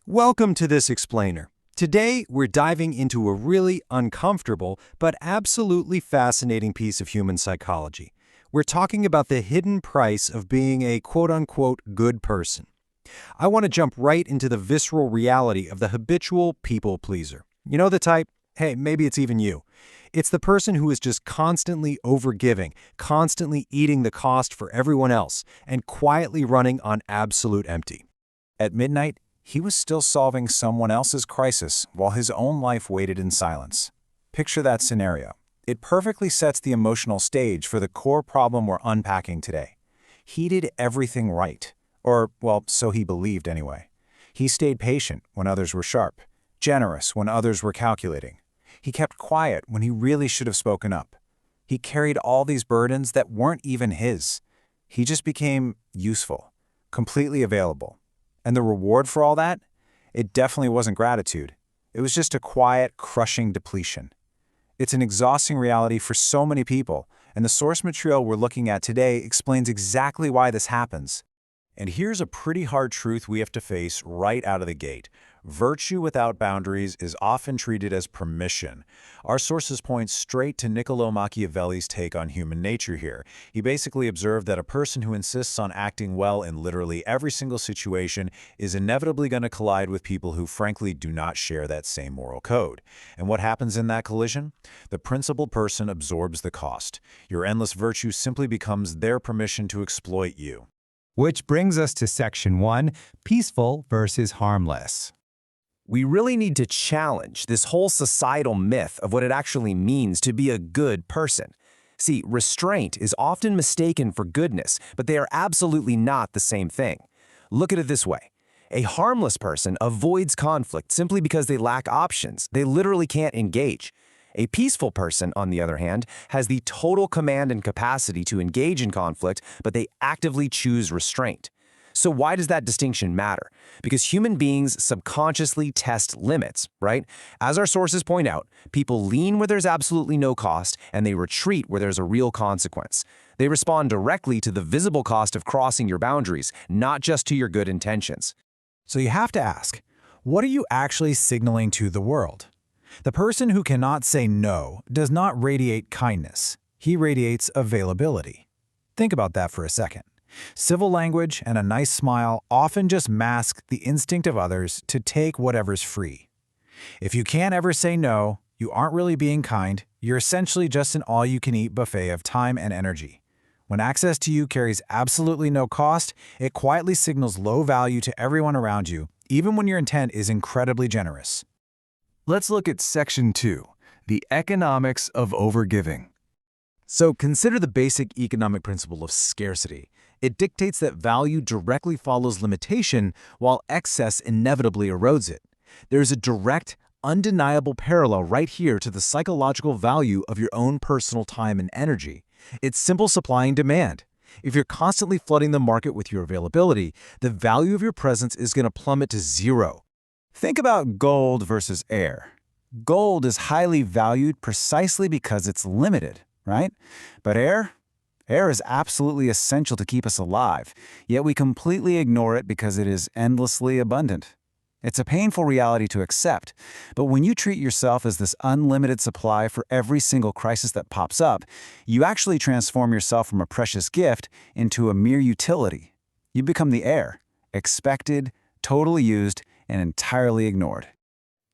Welcome to this explainer. Today, we're diving into a really uncomfortable but absolutely fascinating piece of human psychology. We're talking about the hidden price of being a quote-unquote good person. I want to jump right into the visceral reality of the habitual people pleaser. You know the type? Hey, maybe it's even you. It's the person who is just constantly overgiving, constantly eating the cost for everyone else, and quietly running on absolute empty. At midnight, he was still solving someone else's crisis while his own life waited in silence. Picture that scenario. It perfectly sets the emotional stage for the core problem we're unpacking today. He did everything right. Or, well, so he believed anyway. He stayed patient when others were sharp, generous when others were calculating. He kept quiet when he really should have spoken up. He carried all these burdens that weren't even his. He just became useful, completely available. And the reward for all that? It definitely wasn't gratitude. It was just a quiet, crushing depletion. It's an exhausting reality for so many people, and the source material we're looking at today explains exactly why this happens. And here's a pretty hard truth we have to face right out of the gate. Virtue without boundaries is often treated as permission. Our sources point straight to Niccolo Machiavelli's take on human nature here. He basically observed that a person who insists on acting well in literally every single situation is inevitably going to collide with people who frankly do not share that same moral code. And what happens in that collision? The principled person absorbs the cost. Your endless virtue simply becomes their permission to exploit you. Which brings us to Section 1, Peaceful versus Harmless. We really need to challenge this whole societal myth of what it actually means to be a good person. See, restraint is often mistaken for goodness, but they are absolutely not the same thing. Look at it this way. A harmless person avoids conflict simply because they lack options. They literally can't engage. A peaceful person, on the other hand, has the total command and capacity to engage in conflict, but they actively choose restraint. So why does that distinction matter? Because human beings subconsciously test limits, right? As our sources point out, people lean where there's absolutely no cost, and they retreat where there's a real consequence. They respond directly to the visible cost of crossing your boundaries, not just to your good intentions. So you have to ask, what are you actually signaling to the world? The person who cannot say no does not radiate kindness. He radiates availability. Think about that for a second. Civil language and a nice smile often just mask the instinct of others to take whatever's free. If you can't ever say no, you aren't really being kind. You're essentially just an all-you-can-eat buffet of time and energy. When access to you carries absolutely no cost, it quietly signals low value to everyone around you, even when your intent is incredibly generous. Let's look at Section 2, the Economics of Overgiving. So consider the basic economic principle of scarcity. It dictates that value directly follows limitation, while excess inevitably erodes it. There's a direct, undeniable parallel right here to the psychological value of your own personal time and energy. It's simple supply and demand. If you're constantly flooding the market with your availability, the value of your presence is going to plummet to zero. Think about gold versus air. Gold is highly valued precisely because it's limited, right? But air is absolutely essential to keep us alive, yet we completely ignore it because it is endlessly abundant. It's a painful reality to accept, but when you treat yourself as this unlimited supply for every single crisis that pops up, you actually transform yourself from a precious gift into a mere utility. You become the air, expected, totally used, and entirely ignored.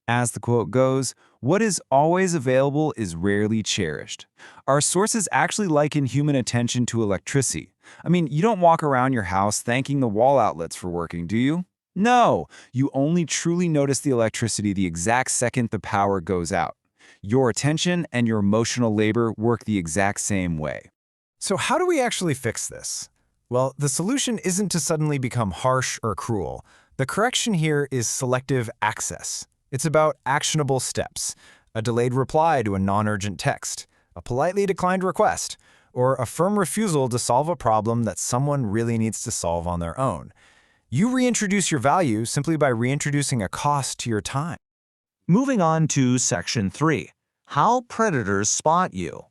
As the quote goes, what is always available is rarely cherished. Our sources actually liken human attention to electricity. I mean, you don't walk around your house thanking the wall outlets for working, do you? No, you only truly notice the electricity the exact second the power goes out. Your attention and your emotional labor work the exact same way. So how do we actually fix this? Well, the solution isn't to suddenly become harsh or cruel. The correction here is selective access. It's about actionable steps, a delayed reply to a non-urgent text, a politely declined request, or a firm refusal to solve a problem that someone really needs to solve on their own. You reintroduce your value simply by reintroducing a cost to your time. Moving on to Section 3, How Predators Spot You.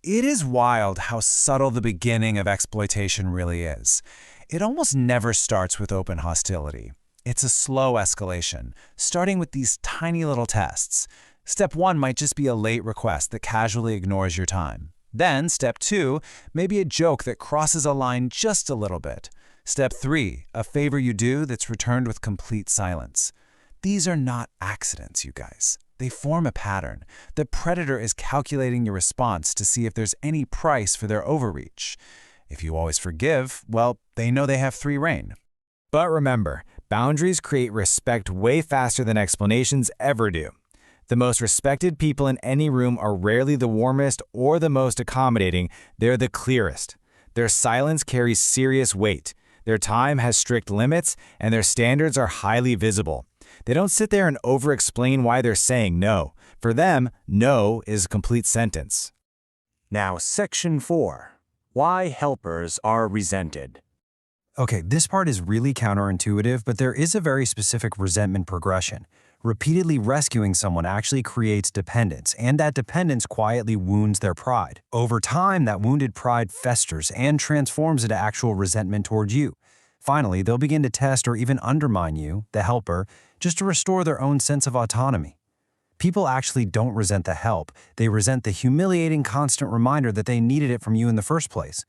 It is wild how subtle the beginning of exploitation really is. It almost never starts with open hostility. It's a slow escalation, starting with these tiny little tests. Step 1 might just be a late request that casually ignores your time. Then, step 2, maybe a joke that crosses a line just a little bit. Step 3, a favor you do that's returned with complete silence. These are not accidents, you guys. They form a pattern. The predator is calculating your response to see if there's any price for their overreach. If you always forgive, well, they know they have free rein. But remember, boundaries create respect way faster than explanations ever do. The most respected people in any room are rarely the warmest or the most accommodating, they're the clearest. Their silence carries serious weight. Their time has strict limits, and their standards are highly visible. They don't sit there and over-explain why they're saying no. For them, no is a complete sentence. Now, Section 4. Why helpers are resented. Okay, this part is really counterintuitive, but there is a very specific resentment progression. Repeatedly rescuing someone actually creates dependence, and that dependence quietly wounds their pride. Over time, that wounded pride festers and transforms into actual resentment toward you. Finally, they'll begin to test or even undermine you, the helper, just to restore their own sense of autonomy. People actually don't resent the help, they resent the humiliating constant reminder that they needed it from you in the first place.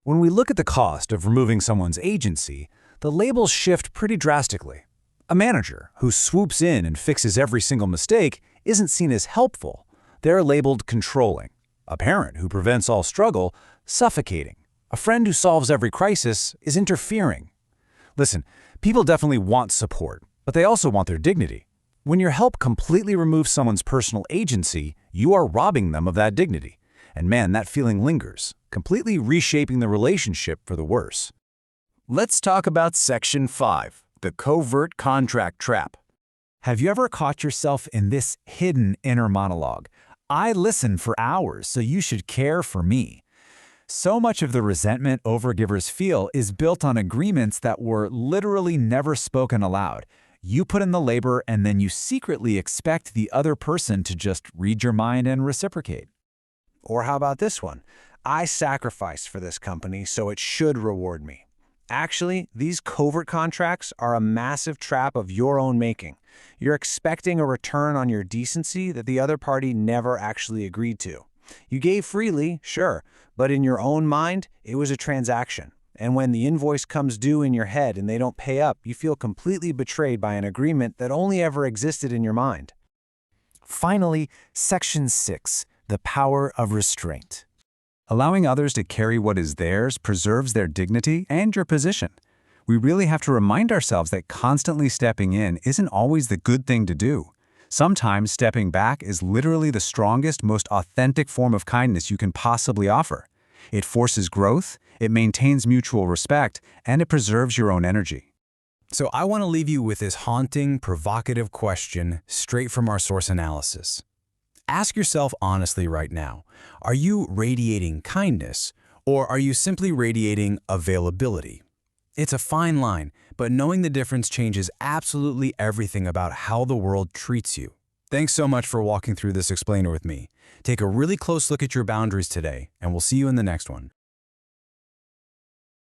When we look at the cost of removing someone's agency, the labels shift pretty drastically. A manager who swoops in and fixes every single mistake isn't seen as helpful. They're labeled controlling. A parent who prevents all struggle, suffocating. A friend who solves every crisis is interfering. Listen, people definitely want support, but they also want their dignity. When your help completely removes someone's personal agency, you are robbing them of that dignity. And man, that feeling lingers, completely reshaping the relationship for the worse. Let's talk about Section 5, the covert contract trap. Have you ever caught yourself in this hidden inner monologue? I listen for hours, so you should care for me. So much of the resentment overgivers feel is built on agreements that were literally never spoken aloud. You put in the labor, and then you secretly expect the other person to just read your mind and reciprocate. Or how about this one? I sacrificed for this company, so it should reward me. Actually, these covert contracts are a massive trap of your own making. You're expecting a return on your decency that the other party never actually agreed to. You gave freely, sure, but in your own mind, it was a transaction. And when the invoice comes due in your head and they don't pay up, you feel completely betrayed by an agreement that only ever existed in your mind. Finally, Section 6, the Power of Restraint. Allowing others to carry what is theirs preserves their dignity and your position. We really have to remind ourselves that constantly stepping in isn't always the good thing to do. Sometimes stepping back is literally the strongest, most authentic form of kindness you can possibly offer. It forces growth, it maintains mutual respect, and it preserves your own energy. So I want to leave you with this haunting, provocative question straight from our source analysis. Ask yourself honestly right now, are you radiating kindness, or are you simply radiating availability? It's a fine line, but knowing the difference changes absolutely everything about how the world treats you. Thanks so much for walking through this explainer with me. Take a really close look at your boundaries today, and we'll see you in the next one.